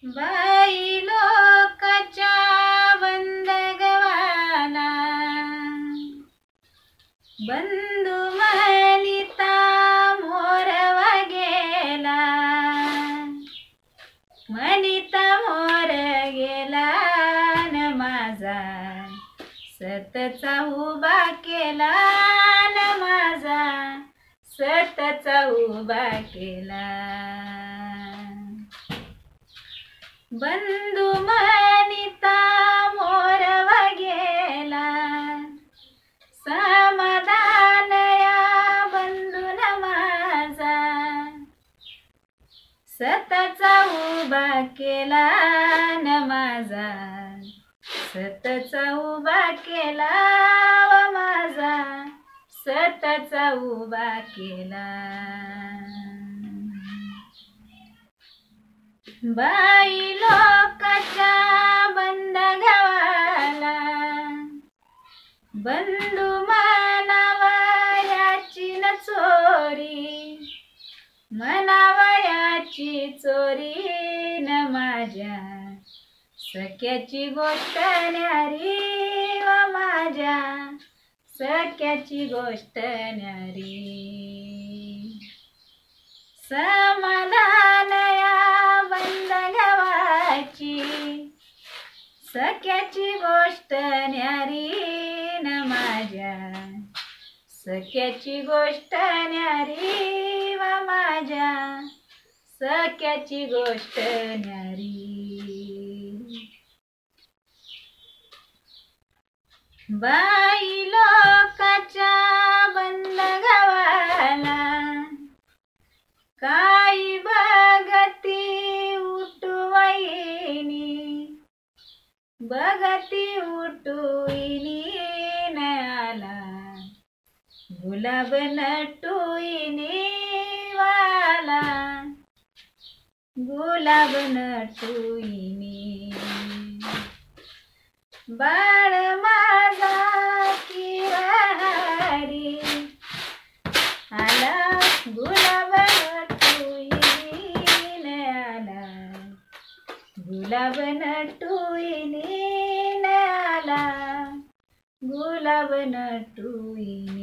बाई लोकाच्या बंदगवाना बंधू म्हणिता मोरवा गेला, म्हणिता मोर गेला न माझा सतचा उभा केला, न माझा सतचा उभा केला. बंधू म्हणिता मोरवा गेला, समाधान या बंधून माझा सतचा उभा केला, न माझा सतचा उभा केला, व माझा सतचा उभा केला. बाई लोकाच्या बंदगवाला बंधू म्हणावयाची न चोरी, म्हणावयाची चोरी न माझ्या सख्याची गोष्ट न्यारी, व माझ्या सख्याची गोष्ट न्यारी. समाधान या बंदगवाची सख्याची गोष्ट न्यारी, न माझ्या सख्याची गोष्ट न्यारी, व माझ्या सख्याची गोष्ट न्यारी. बाई लोकाच्या बंदगवाला काही बघती उठवाईनी, बघती उठुईनी न आला गुलाब नटुईनी, वाला गुलाब नटुईनी. बाळ माझा किरारी आला गुलाब नटुईनी न आला गुलाब नटुईनी न आला गुलाब नटुईनी.